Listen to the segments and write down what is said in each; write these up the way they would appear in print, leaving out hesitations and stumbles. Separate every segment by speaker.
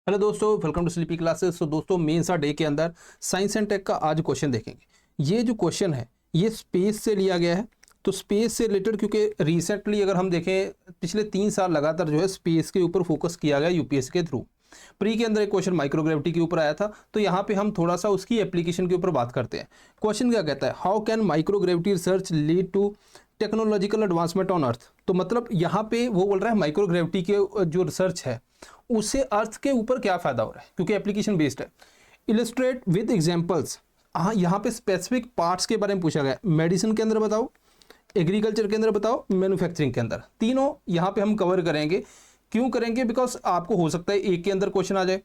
Speaker 1: Hello दोस्तों, welcome to sleepy classes. तो दोस्तों मेंस डे के अंदर साइंस एंड टेक का आज क्वेश्चन देखेंगे। ये जो क्वेश्चन है ये स्पेस से लिया गया है। तो स्पेस से रिलेटेड, क्योंकि रिसेंटली अगर हम देखें पिछले 3 साल लगातार जो है स्पेस के ऊपर फोकस किया गया यूपीएससी के थ्रू। प्री के अंदर एक क्वेश्चन माइक्रोग्रेविटी के ऊपर आया था, तो यहाँ पे हम थोड़ा सा उसकी एप्लीकेशन के ऊपर बात करते हैं। क्वेश्चन क्या कहता है, how can microgravity research lead to technological advancement on earth. तो मतलब यहाँ पे वो बोल रहा है माइक्रोग्रेविटी के जो रिसर्च है उससे अर्थ के ऊपर क्या फायदा हो रहा है, क्योंकि एप्लीकेशन बेस्ड है। Illustrate with examples. हाँ, यहाँ पे स्पेसिफिक पार्ट्स के बारे में पूछा गया। मेडिसिन के अंदर बताओ, एग्रीकल्चर के अंदर बताओ, मैन्युफैक्चरिंग के अंदर, तीनों यहाँ पे हम कवर करेंगे। क्यों करेंगे? बिकॉज आपको हो सकता है एक के अंदर क्वेश्चन आ जाए,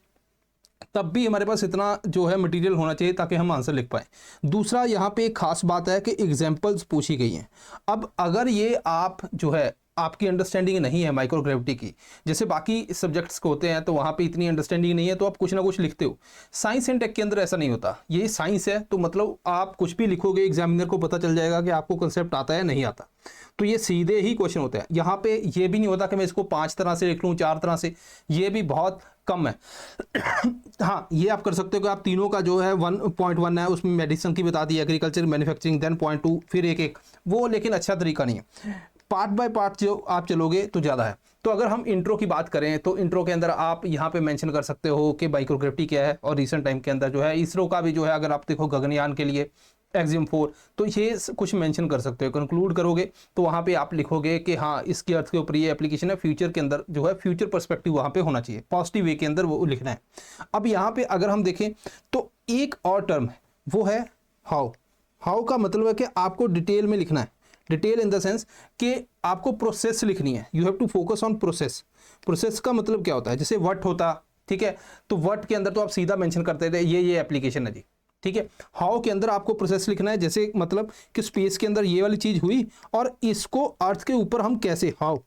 Speaker 1: तब भी हमारे पास इतना जो है मटेरियल होना चाहिए ताकि हम आंसर लिख पाए। दूसरा यहाँ पे एक खास बात है कि एग्जांपल्स पूछी गई हैं। अब अगर ये आप जो है आपकी अंडरस्टैंडिंग नहीं है माइक्रोग्रेविटी की, जैसे बाकी सब्जेक्ट्स को होते हैं तो वहाँ पे इतनी अंडरस्टैंडिंग नहीं है तो आप कुछ ना कुछ लिखते हो। साइंस एंड टेक के अंदर ऐसा नहीं होता। ये साइंस है तो मतलब आप कुछ भी लिखोगे एग्जामिनर को पता चल जाएगा कि आपको कंसेप्ट आता है नहीं आता। तो ये सीधे ही क्वेश्चन होते हैं। यहाँ पे ये भी नहीं होता कि मैं इसको 5 तरह से लिख लूँ, 4 तरह से, ये भी बहुत कम है। हाँ, ये आप कर सकते हो कि आप तीनों का जो है 1.1 है उसमें मेडिसिन की बता दी, एग्रीकल्चर, मैन्युफैक्चरिंग, देन 0.2, फिर एक वो, लेकिन अच्छा तरीका नहीं है। पार्ट बाय पार्ट जो आप चलोगे तो ज़्यादा है। तो अगर हम इंट्रो की बात करें तो इंट्रो के अंदर आप यहाँ पे मेंशन कर सकते हो कि माइक्रोग्रेविटी क्या है, और रिसेंट टाइम के अंदर जो है इसरो का भी जो है, अगर आप देखो गगनयान के लिए एक्सिम 4, तो ये कुछ मेंशन कर सकते हो। कंक्लूड करोगे तो वहाँ पे आप लिखोगे कि हाँ इसकी अर्थ के ऊपर ये एप्लीकेशन है, फ्यूचर के अंदर जो है फ्यूचर पर्सपेक्टिव वहाँ पे होना चाहिए, पॉजिटिव वे के अंदर वो लिखना है। अब यहाँ पे अगर हम देखें तो एक और टर्म है, वो है हाउ। हाउ का मतलब है कि आपको डिटेल में लिखना है। डिटेल इन द सेंस कि आपको प्रोसेस लिखनी है। You have to focus on process. Process का मतलब क्या होता है, जैसे व्हाट होता, ठीक है, तो व्हाट के अंदर तो आप सीधा मेंशन करते थे ये एप्लीकेशन है जी, ठीक है। हाउ के अंदर आपको प्रोसेस लिखना है, जैसे मतलब कि स्पेस के अंदर ये वाली चीज हुई और इसको अर्थ के ऊपर हम कैसे, हाउ,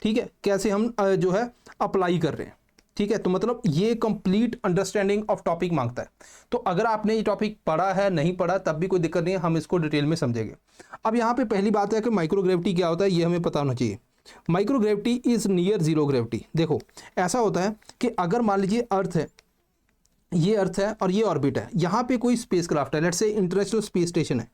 Speaker 1: ठीक है, कैसे हम जो है अप्लाई कर रहे हैं, ठीक है। तो मतलब ये कंप्लीट अंडरस्टैंडिंग ऑफ टॉपिक मांगता है। तो अगर आपने ये टॉपिक पढ़ा है, नहीं पढ़ा, तब भी कोई दिक्कत नहीं है, हम इसको डिटेल में समझेंगे। अब यहाँ पे पहली बात है कि माइक्रोग्रेविटी क्या होता है, ये हमें पता होना चाहिए। Microgravity is near zero gravity. देखो ऐसा होता है कि अगर मान लीजिए अर्थ है, ये अर्थ है और ये ऑर्बिट है, यहाँ पे कोई स्पेस क्राफ्ट है, let's say international space station है।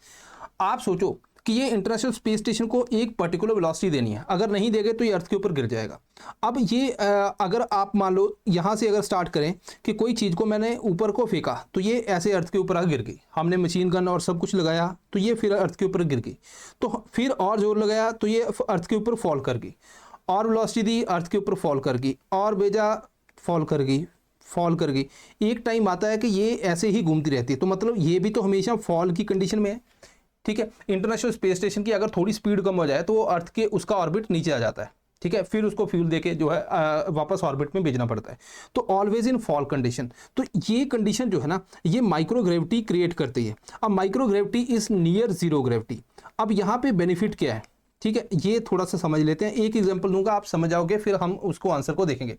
Speaker 1: आप सोचो कि ये इंटरनेशनल स्पेस स्टेशन को एक पर्टिकुलर वेलोसिटी देनी है, अगर नहीं देंगे तो ये अर्थ के ऊपर गिर जाएगा। अब ये अगर आप मान लो यहाँ से अगर स्टार्ट करें कि कोई चीज़ को मैंने ऊपर को फेंका तो ये ऐसे अर्थ के ऊपर आ गिर गई, हमने मशीन गन और सब कुछ लगाया तो ये फिर अर्थ के ऊपर गिर गई, तो फिर और जोर लगाया तो ये अर्थ के ऊपर फॉल कर गई, और वेलोसिटी दी अर्थ के ऊपर फॉल कर गई, और भेजा फॉल कर गई, फॉल कर गई। एक टाइम आता है कि ये ऐसे ही घूमती रहती है, तो मतलब ये भी तो हमेशा फॉल की कंडीशन में है, ठीक है। इंटरनेशनल स्पेस स्टेशन की अगर थोड़ी स्पीड कम हो जाए तो वो अर्थ के उसका ऑर्बिट नीचे आ जाता है, ठीक है, फिर उसको फ्यूल देके जो है वापस ऑर्बिट में भेजना पड़ता है, तो ऑलवेज इन फॉल कंडीशन। तो ये कंडीशन जो है ना, ये माइक्रोग्रेविटी क्रिएट करती है। अब microgravity is near zero gravity. अब यहाँ पे बेनिफिट क्या है, ठीक है, ये थोड़ा सा समझ लेते हैं। एक एग्जाम्पल दूंगा, आप समझ जाओगे, फिर हम उसको आंसर को देखेंगे।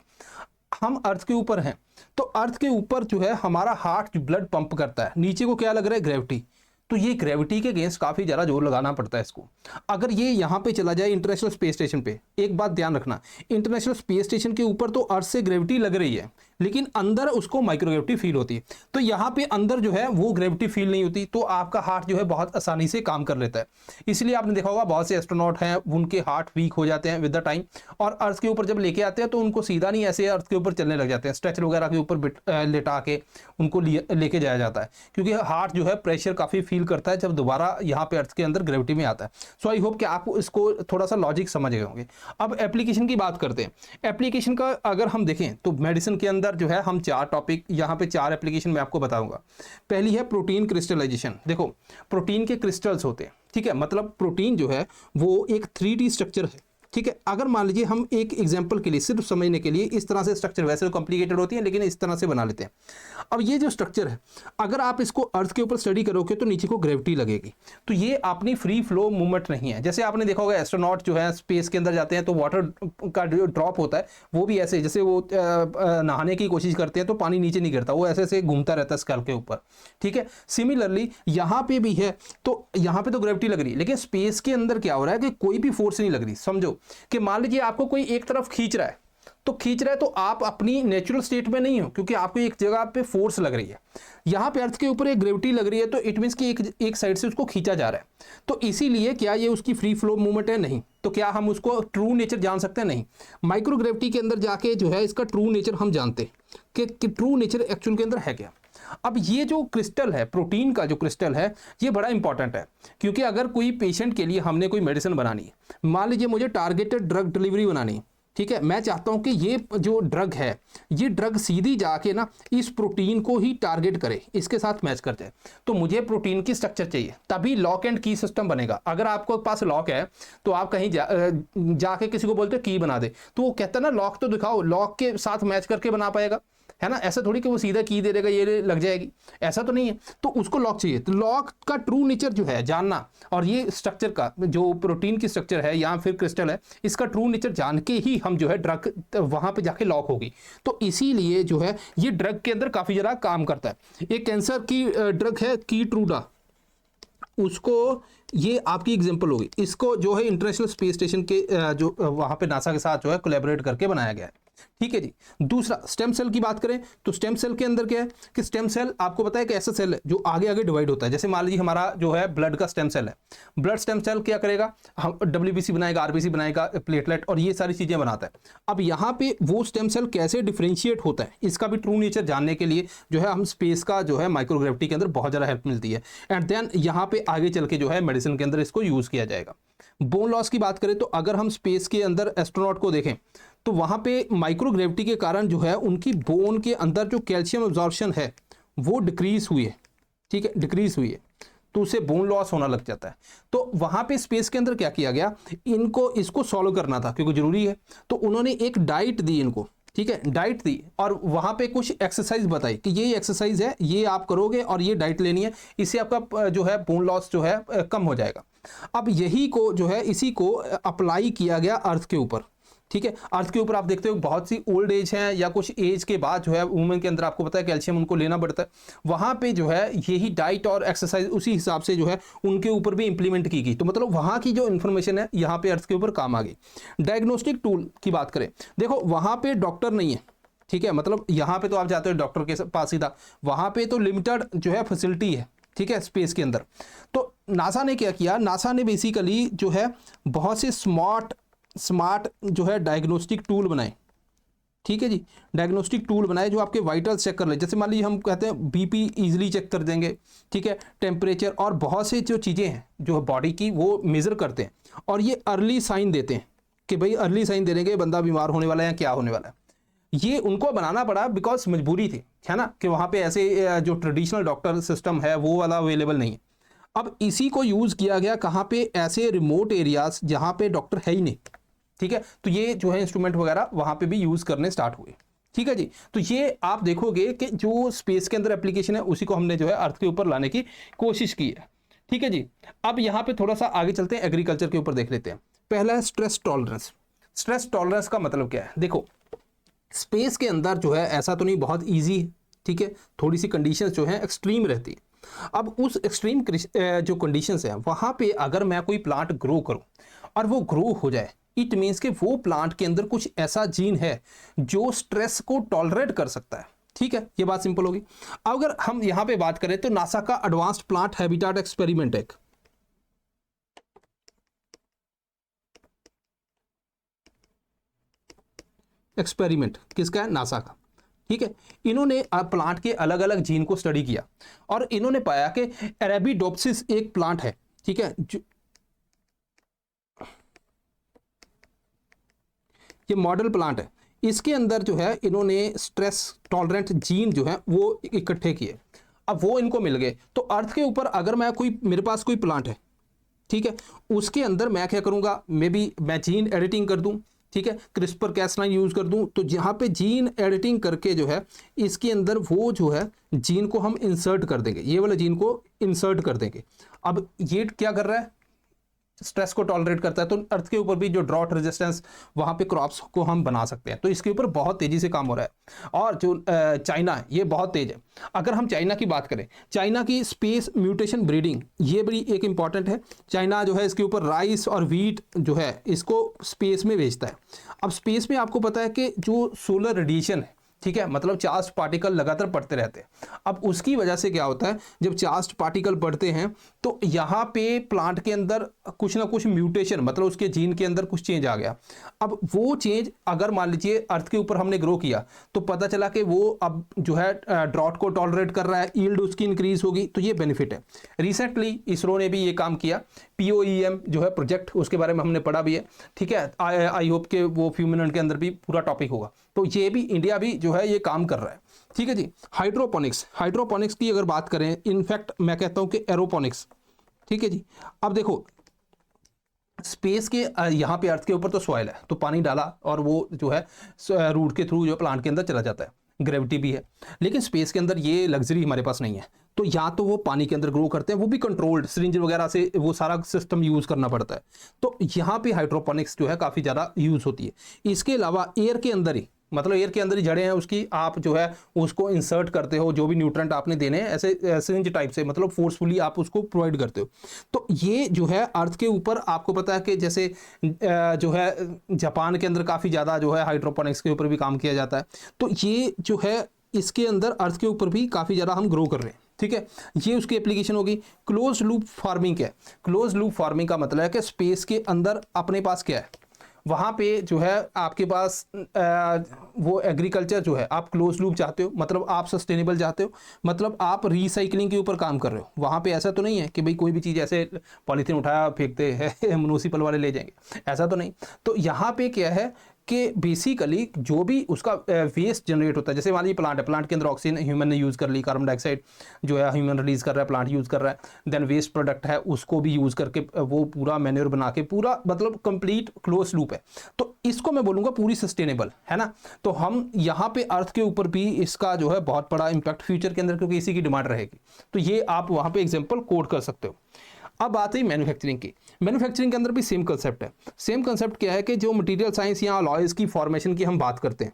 Speaker 1: हम अर्थ के ऊपर हैं, तो अर्थ के ऊपर जो है हमारा हार्ट ब्लड पंप करता है, नीचे को क्या लग रहा है, ग्रेविटी। तो ये ग्रेविटी के अगेंस्ट काफी ज्यादा जोर लगाना पड़ता है इसको। अगर ये यहाँ पे चला जाए इंटरनेशनल स्पेस स्टेशन पे, एक बात ध्यान रखना, इंटरनेशनल स्पेस स्टेशन के ऊपर तो अर्थ से ग्रेविटी लग रही है, लेकिन अंदर उसको माइक्रोग्रेविटी फील होती है। तो यहाँ पे अंदर जो है वो ग्रेविटी फील नहीं होती, तो आपका हार्ट जो है बहुत आसानी से काम कर लेता है। इसलिए आपने देखा होगा बहुत से एस्ट्रोनॉट हैं, उनके हार्ट वीक हो जाते हैं विद द टाइम, और अर्थ के ऊपर जब लेके आते हैं तो उनको सीधा नहीं ऐसे अर्थ के ऊपर चलने लग जाते हैं, स्ट्रेचर वगैरह के ऊपर लेटा के उनको लेके जाया जाता है, क्योंकि हार्ट जो है प्रेशर काफी फील करता है जब दोबारा यहाँ पे अर्थ के अंदर ग्रेविटी में आता है। सो आई होप कि आप इसको थोड़ा सा लॉजिक समझ गए होंगे। अब एप्लीकेशन की बात करते हैं। एप्लीकेशन का अगर हम देखें तो मेडिसिन के अंदर जो है हम 4 टॉपिक, यहाँ पे 4 एप्लीकेशन मैं आपको बताऊंगा। पहली है प्रोटीन क्रिस्टलाइजेशन। देखो प्रोटीन के क्रिस्टल्स होते हैं, ठीक है, मतलब प्रोटीन जो है वो एक 3D स्ट्रक्चर है, ठीक है। अगर मान लीजिए हम एक एग्जांपल के लिए, सिर्फ समझने के लिए, इस तरह से स्ट्रक्चर, वैसे तो कॉम्प्लिकेटेड होती है लेकिन इस तरह से बना लेते हैं। अब ये जो स्ट्रक्चर है, अगर आप इसको अर्थ के ऊपर स्टडी करोगे तो नीचे को ग्रेविटी लगेगी, तो ये अपनी फ्री फ्लो मूवमेंट नहीं है। जैसे आपने देखा होगा एस्ट्रोनॉट जो है स्पेस के अंदर जाते हैं तो वाटर का जो ड्रॉप होता है वो भी ऐसे, जैसे वो नहाने की कोशिश करते हैं तो पानी नीचे नहीं गिरता, वो ऐसे ऐसे घूमता रहता है स्कैल के ऊपर, ठीक है। सिमिलरली यहाँ पे भी है, तो यहाँ पे तो ग्रेविटी लग रही है, लेकिन स्पेस के अंदर क्या हो रहा है कि कोई भी फोर्स नहीं लग रही। समझो कि मान लीजिए आपको कोई एक तरफ खींच रहा है, तो खींच रहा है तो आप अपनी नेचुरल स्टेट में नहीं हो, क्योंकि आपको एक जगह पे फोर्स लग रही है। यहाँ पे अर्थ के ऊपर एक ग्रेविटी लग रही है, तो इट मीन्स कि एक साइड से उसको खींचा जा रहा है। तो इसीलिए क्या ये उसकी फ्री फ्लो मूवमेंट है? नहीं। तो क्या हम उसको ट्रू नेचर जान सकते हैं? नहीं। माइक्रोग्रेविटी के अंदर जाके जो है इसका ट्रू नेचर हम जानते हैं कि ट्रू नेचर एक्चुअल के अंदर है क्या। अब ये जो क्रिस्टल है, प्रोटीन का जो क्रिस्टल है, ये बड़ा इंपॉर्टेंट है, क्योंकि अगर कोई पेशेंट के लिए हमने कोई मेडिसिन बनानी है, मान लीजिए मुझे टारगेटेड ड्रग डिलीवरी बनानी है, ठीक है, मैं चाहता हूं कि ये जो ड्रग है, ये ड्रग सीधी जाके ना इस प्रोटीन को ही टारगेट करे, इसके साथ मैच कर जाए, तो मुझे प्रोटीन की स्ट्रक्चर चाहिए, तभी लॉक एंड की सिस्टम बनेगा। अगर आपको पास लॉक है तो आप कहीं जाके किसी को बोलते हो की बना दे, तो वो कहता है ना लॉक तो दिखाओ, लॉक के साथ मैच करके बना पाएगा, है ना। ऐसा थोड़ी कि वो सीधा की दे देगा ये लग जाएगी, ऐसा तो नहीं है। तो उसको लॉक चाहिए, तो लॉक का ट्रू नेचर जो है जानना, और ये स्ट्रक्चर का जो प्रोटीन की स्ट्रक्चर है या फिर क्रिस्टल है, इसका ट्रू नेचर जान के ही हम जो है ड्रग वहां पे जाके लॉक होगी। तो इसीलिए जो है ये ड्रग के अंदर काफी ज्यादा काम करता है। एक कैंसर की ड्रग है कीट्रूडा, उसको, ये आपकी एग्जांपल होगी, इसको जो है इंटरनेशनल स्पेस स्टेशन के जो वहां पे नासा के साथ जो है कोलैबोरेट करके बनाया गया है, ठीक है जी। दूसरा, स्टेम सेल की बात करें तो स्टेम सेल के अंदर क्या है कि स्टेम सेल आपको पता है कि ऐसा सेल है जो आगे आगे डिवाइड होता है। जैसे मान लीजिए हमारा जो है ब्लड का स्टेम सेल है, ब्लड स्टेम सेल क्या करेगा, हम डब्ल्यूबीसी बनाएगा, आरबीसी बनाएगा, प्लेटलेट और ये सारी चीजें बनाता है। अब यहाँ पे वो स्टेम सेल कैसे डिफरेंशिएट होता है, इसका भी ट्रू नेचर जानने के लिए जो है हम स्पेस का जो है माइक्रोग्रेविटी के अंदर बहुत ज़्यादा हेल्प मिलती है। एंड देन यहाँ पे आगे चल के जो है मेडिसिन के अंदर इसको यूज किया जाएगा। बोन लॉस की बात करें तो अगर हम स्पेस के अंदर एस्ट्रोनॉट को देखें तो वहां पे माइक्रोग्रेविटी के कारण जो है उनकी बोन के अंदर जो कैल्शियम एब्जॉर्प्शन है वो डिक्रीज हुई है, ठीक है, डिक्रीज हुई है, तो उसे बोन लॉस होना लग जाता है। तो वहां पे स्पेस के अंदर क्या किया गया, इसको सॉल्व करना था क्योंकि जरूरी है, तो उन्होंने एक डाइट दी इनको, ठीक है, डाइट दी, और वहां पे कुछ एक्सरसाइज बताई कि ये एक्सरसाइज है, ये आप करोगे और ये डाइट लेनी है, इससे आपका जो है बोन लॉस जो है कम हो जाएगा। अब यही को जो है इसी को अप्लाई किया गया अर्थ के ऊपर, ठीक है। अर्थ के ऊपर आप देखते हो बहुत सी ओल्ड एज हैं या कुछ एज के बाद जो है वुमेन के अंदर आपको पता है कैल्शियम उनको लेना पड़ता है, वहां पे जो है यही डाइट और एक्सरसाइज उसी हिसाब से जो है उनके ऊपर भी इंप्लीमेंट की गई। तो मतलब वहां की जो इन्फॉर्मेशन है यहाँ पे अर्थ के ऊपर काम आ गई। डायग्नोस्टिक टूल की बात करें, देखो वहां पे डॉक्टर नहीं है, ठीक है, मतलब यहाँ पे तो आप जाते हो डॉक्टर के पास सीधा, वहां पे तो लिमिटेड जो है फैसिलिटी है, ठीक है, स्पेस के अंदर। तो नासा ने क्या किया, नासा ने बेसिकली जो है बहुत से स्मार्ट जो है डायग्नोस्टिक टूल बनाए, ठीक है जी, डायग्नोस्टिक टूल बनाए जो आपके वाइटल्स चेक कर ले। जैसे मान लीजिए हम कहते हैं बीपी इजीली चेक कर देंगे, ठीक है, टेम्परेचर और बहुत से जो चीज़ें हैं जो बॉडी की वो मेज़र करते हैं, और ये अर्ली साइन देते हैं कि भाई अर्ली साइन दे देंगे बंदा बीमार होने वाला है या क्या होने वाला है। ये उनको बनाना पड़ा बिकॉज मजबूरी थी, है ना, कि वहाँ पे ऐसे जो ट्रेडिशनल डॉक्टर सिस्टम है वो वाला अवेलेबल नहीं है। अब इसी को यूज़ किया गया कहाँ पे, ऐसे रिमोट एरियाज जहाँ पे डॉक्टर है ही नहीं, ठीक है, तो ये जो है इंस्ट्रूमेंट वगैरह वहाँ पे भी यूज़ करने स्टार्ट हुए, ठीक है जी। तो ये आप देखोगे कि जो स्पेस के अंदर एप्लीकेशन है उसी को हमने जो है अर्थ के ऊपर लाने की कोशिश की है, ठीक है जी। अब यहाँ पे थोड़ा सा आगे चलते हैं, एग्रीकल्चर के ऊपर देख लेते हैं। पहला है स्ट्रेस टॉलरेंस। स्ट्रेस टॉलरेंस का मतलब क्या है, देखो स्पेस के अंदर जो है ऐसा तो नहीं बहुत ईजी है, ठीक है, थोड़ी सी कंडीशंस जो है एक्सट्रीम रहती है। अब उस एक्सट्रीम जो कंडीशंस है वहाँ पे अगर मैं कोई प्लांट ग्रो करूँ और वो ग्रो हो जाए, इट मीन्स कि वो प्लांट के अंदर कुछ ऐसा जीन है जो स्ट्रेस को टॉलरेट कर सकता है, ठीक है, ये बात सिंपल होगी। अगर हम यहाँ पे बात करें तो नासा का एडवांस्ड प्लांट हैबिटेट एक्सपेरिमेंट एक एक्सपेरिमेंट किसका है, नासा का, ठीक है। इन्होंने प्लांट के अलग अलग जीन को स्टडी किया और इन्होंने पाया कि अरेबिडोप्सिस एक प्लांट है, ठीक है, ये मॉडल प्लांट है, इसके अंदर जो है इन्होंने स्ट्रेस टॉलरेंट जीन जो है वो इकट्ठे किए। अब वो इनको मिल गए, तो अर्थ के ऊपर अगर मेरे पास कोई प्लांट है, ठीक है, उसके अंदर मैं क्या करूंगा, मे बी मैं जीन एडिटिंग कर दूं, ठीक है, क्रिस्पर कैस9 यूज कर दूं, तो जहां पे जीन एडिटिंग करके जो है इसके अंदर वो जो है जीन को हम इंसर्ट कर देंगे, ये वाला जीन को इंसर्ट कर देंगे। अब ये क्या कर रहा है, स्ट्रेस को टॉलरेट करता है, तो अर्थ के ऊपर भी जो ड्रॉट रेजिस्टेंस वहाँ पे क्रॉप्स को हम बना सकते हैं। तो इसके ऊपर बहुत तेज़ी से काम हो रहा है। और जो चाइना है ये बहुत तेज़ है। अगर हम चाइना की बात करें, चाइना की स्पेस म्यूटेशन ब्रीडिंग ये बड़ी एक इंपॉर्टेंट है। चाइना जो है इसके ऊपर राइस और व्हीट जो है इसको स्पेस में भेजता है। अब स्पेस में आपको पता है कि जो सोलर रेडिएशन है, ठीक है, मतलब चार्ज पार्टिकल लगातार पड़ते रहते हैं। अब उसकी वजह से क्या होता है, जब चार्ज पार्टिकल पड़ते हैं तो यहाँ पे प्लांट के अंदर कुछ ना कुछ म्यूटेशन, मतलब उसके जीन के अंदर कुछ चेंज आ गया। अब वो चेंज अगर मान लीजिए अर्थ के ऊपर हमने ग्रो किया तो पता चला कि वो अब जो है ड्रॉट को टॉलरेट कर रहा है, यील्ड उसकी इंक्रीज होगी, तो ये बेनिफिट है। रिसेंटली इसरो ने भी ये काम किया, POEM जो है प्रोजेक्ट, उसके बारे में हमने पढ़ा भी है, ठीक है। आई होप के वो फ्यू मिनट के अंदर भी पूरा टॉपिक होगा। तो ये भी इंडिया भी जो है ये काम कर रहा है, ठीक है जी। हाइड्रोपोनिक्स, हाइड्रोपोनिक्स की अगर बात करें, इनफैक्ट मैं कहता हूं कि एरोपोनिक्स, ठीक है जी। अब देखो स्पेस के यहाँ पे अर्थ के ऊपर तो सॉइल है, तो पानी डाला और वो जो है रूट के थ्रू जो प्लांट के अंदर चला जाता है, ग्रेविटी भी है। लेकिन स्पेस के अंदर ये लग्जरी हमारे पास नहीं है, तो या तो वो पानी के अंदर ग्रो करते हैं, वो भी कंट्रोल्ड सिरिंज वगैरह से वो सारा सिस्टम यूज करना पड़ता है। तो यहाँ पे हाइड्रोपोनिक्स जो है काफ़ी ज़्यादा यूज होती है। इसके अलावा एयर के अंदर ही, मतलब एयर के अंदर ही जड़ें हैं उसकी, आप जो है उसको इंसर्ट करते हो, जो भी न्यूट्रेंट आपने देने हैं ऐसे सिरिंज टाइप से, मतलब फोर्सफुली आप उसको प्रोवाइड करते हो। तो ये जो है अर्थ के ऊपर आपको पता है कि जैसे जो है जापान के अंदर काफ़ी ज़्यादा जो है हाइड्रोपोनिक्स के ऊपर भी काम किया जाता है। तो ये जो है इसके अंदर अर्थ के ऊपर भी काफ़ी ज़्यादा हम ग्रो कर रहे हैं, ठीक है। ये उसकी एप्लीकेशन होगी। क्लोज लूप फार्मिंग क्या है? क्लोज लूप फार्मिंग का मतलब है कि स्पेस के अंदर अपने पास क्या है, वहाँ पे जो है आपके पास वो एग्रीकल्चर जो है आप क्लोज लूप चाहते हो, मतलब आप सस्टेनेबल चाहते हो, मतलब आप रिसाइकलिंग के ऊपर काम कर रहे हो। वहाँ पे ऐसा तो नहीं है कि भाई कोई भी चीज़ ऐसे पॉलीथीन उठाया फेंकते हैं म्युनिसिपल वाले ले जाएंगे, ऐसा तो नहीं। तो यहाँ पे क्या है कि बेसिकली जो भी उसका वेस्ट जनरेट होता है, जैसे मान लीजिए प्लांट है, प्लांट के अंदर ऑक्सीजन ह्यूमन ने यूज़ कर ली, कार्बन डाइऑक्साइड जो है ह्यूमन रिलीज कर रहा है, प्लांट यूज़ कर रहा है, देन वेस्ट प्रोडक्ट है उसको भी यूज़ करके वो पूरा मैन्योर बना के, पूरा मतलब कंप्लीट क्लोज लूप है। तो इसको मैं बोलूँगा पूरी सस्टेनेबल है ना। तो हम यहाँ पे अर्थ के ऊपर भी इसका जो है बहुत बड़ा इंपैक्ट फ्यूचर के अंदर, क्योंकि इसी की डिमांड रहेगी, तो ये आप वहाँ पे एग्जाम्पल कोड कर सकते हो। अब बात है मैन्युफैक्चरिंग की। मैन्युफैक्चरिंग के अंदर भी सेम कंसेप्ट है। सेम कंसेप्ट क्या है कि जो मटेरियल साइंस या अलॉयज की फॉर्मेशन की हम बात करते हैं,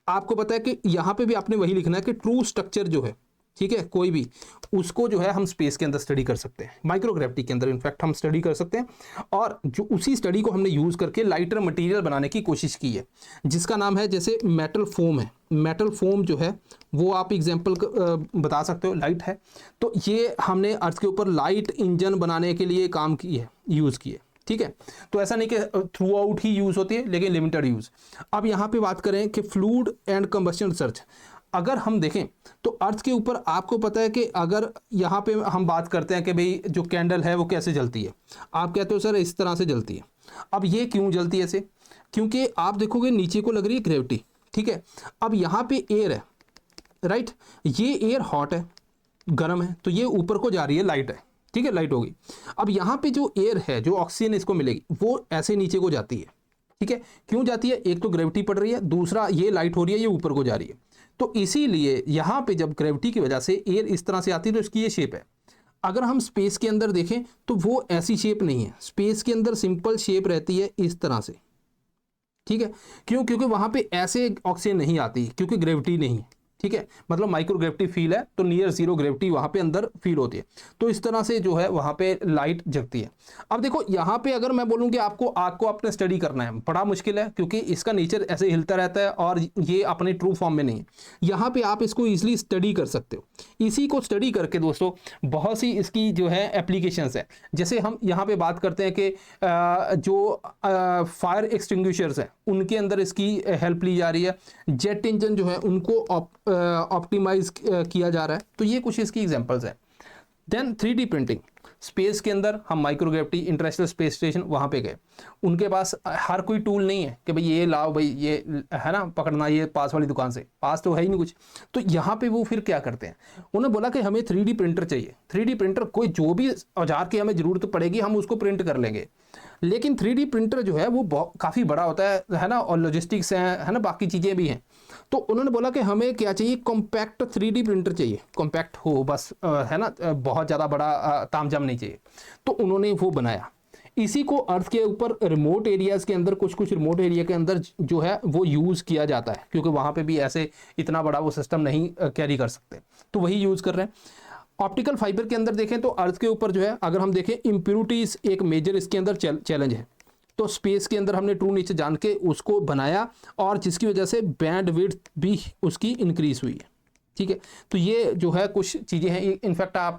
Speaker 1: आपको पता है कि यहाँ पे भी आपने वही लिखना है कि ट्रू स्ट्रक्चर जो है, ठीक है, कोई भी उसको जो है हम स्पेस के अंदर स्टडी कर सकते हैं, माइक्रोग्रेविटी के अंदर इनफैक्ट हम स्टडी कर सकते हैं। और जो उसी स्टडी को हमने यूज़ करके लाइटर मटेरियल बनाने की कोशिश की है, जिसका नाम है जैसे मेटल फोम है। मेटल फोम जो है वो आप एग्जांपल बता सकते हो, लाइट है। तो ये हमने अर्थ के ऊपर लाइट इंजन बनाने के लिए काम की है, यूज़ की है, ठीक है। तो ऐसा नहीं कि थ्रू आउट ही यूज़ होती है, लेकिन लिमिटेड यूज़। अब यहाँ पे बात करें कि फ्लूइड एंड कंबस्शन रिसर्च, अगर हम देखें तो अर्थ के ऊपर आपको पता है कि अगर यहाँ पे हम बात करते हैं कि भाई जो कैंडल है वो कैसे जलती है, आप कहते हो सर इस तरह से जलती है। अब ये क्यों जलती है ऐसे? क्योंकि आप देखोगे नीचे को लग रही है ग्रेविटी, ठीक है। अब यहाँ पे एयर है, राइट, ये एयर हॉट है, गर्म है, तो ये ऊपर को जा रही है, लाइट है, ठीक है, लाइट होगी। अब यहाँ पे जो एयर है, जो ऑक्सीजन इसको मिलेगी, वो ऐसे नीचे को जाती है, ठीक है। क्यों जाती है? एक तो ग्रेविटी पड़ रही है, दूसरा ये लाइट हो रही है, ये ऊपर को जा रही है। तो इसीलिए यहाँ पे जब ग्रेविटी की वजह से एयर इस तरह से आती है तो इसकी ये शेप है। अगर हम स्पेस के अंदर देखें तो वो ऐसी शेप नहीं है, स्पेस के अंदर सिंपल शेप रहती है इस तरह से, ठीक है। क्यों? क्योंकि वहाँ पे ऐसे ऑक्सीजन नहीं आती, क्योंकि ग्रेविटी नहीं है, ठीक है, मतलब माइक्रो ग्रेविटी फील है, तो नियर जीरो ग्रेविटी वहाँ पे अंदर फील होती है। तो इस तरह से जो है वहाँ पे लाइट जगती है। अब देखो यहाँ पे अगर मैं बोलूँ कि आपको आग को अपने स्टडी करना है, बड़ा मुश्किल है, क्योंकि इसका नेचर ऐसे हिलता रहता है और ये अपने ट्रू फॉर्म में नहीं है। यहाँ पे आप इसको ईजिली स्टडी कर सकते हो। इसी को स्टडी करके दोस्तों बहुत सी इसकी जो है एप्लीकेशंस है। जैसे हम यहाँ पे बात करते हैं कि जो फायर एक्सटिंग्विशर्स हैं उनके अंदर इसकी हेल्प ली जा रही है, जेट इंजन जो है उनको ऑप्टिमाइज किया जा रहा है। तो ये कुछ इसकी एग्जांपल्स हैं। देन 3D प्रिंटिंग, स्पेस के अंदर हम माइक्रोग्रेविटी इंटरनेशनल स्पेस स्टेशन वहाँ पे गए, उनके पास हर कोई टूल नहीं है कि भाई ये लाओ भाई ये है ना पकड़ना, ये पास वाली दुकान से, पास तो है ही नहीं कुछ। तो यहाँ पे वो फिर क्या करते हैं, उन्होंने बोला कि हमें 3D प्रिंटर चाहिए। 3D प्रिंटर कोई जो भी औजार की हमें ज़रूरत पड़ेगी हम उसको प्रिंट कर लेंगे, लेकिन 3D प्रिंटर जो है वो काफ़ी बड़ा होता है ना, और लॉजिस्टिक्स है ना, बाकी चीज़ें भी हैं। तो उन्होंने बोला कि हमें क्या चाहिए, कॉम्पैक्ट 3D प्रिंटर चाहिए, कॉम्पैक्ट हो बस, है ना, बहुत ज़्यादा बड़ा तामझाम नहीं चाहिए। तो उन्होंने वो बनाया। इसी को अर्थ के ऊपर रिमोट एरियाज़ के अंदर, कुछ कुछ रिमोट एरिया के अंदर जो है वो यूज़ किया जाता है, क्योंकि वहाँ पे भी ऐसे इतना बड़ा वो सिस्टम नहीं कैरी कर सकते, तो वही यूज़ कर रहे हैं। ऑप्टिकल फाइबर के अंदर देखें तो अर्थ के ऊपर जो है, अगर हम देखें इम्प्यूरिटीज़ एक मेजर इसके अंदर चैलेंज है, तो स्पेस के अंदर हमने ट्रू नेचर जान के उसको बनाया, और जिसकी वजह से बैंड विड्थ भी उसकी इंक्रीज हुई है। ठीक है, तो ये जो है कुछ चीज़ें हैं। इनफैक्ट आप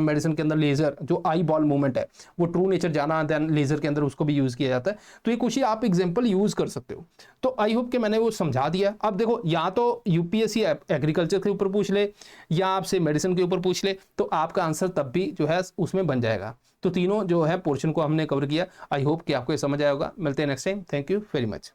Speaker 1: मेडिसिन के अंदर लेज़र जो आई बॉल मूवमेंट है वो ट्रू नेचर जाना, देन लेज़र के अंदर उसको भी यूज़ किया जाता है। तो ये कुछ ही आप एग्जांपल यूज़ कर सकते हो। तो आई होप कि मैंने वो समझा दिया। अब देखो, या तो यूपीएससी एग्रीकल्चर के ऊपर पूछ ले या आपसे मेडिसिन के ऊपर पूछ ले, तो आपका आंसर तब भी जो है उसमें बन जाएगा। तो तीनों जो है पोर्शन को हमने कवर किया। आई होप कि आपको ये समझ आया होगा। मिलते हैं next time. Thank you very much.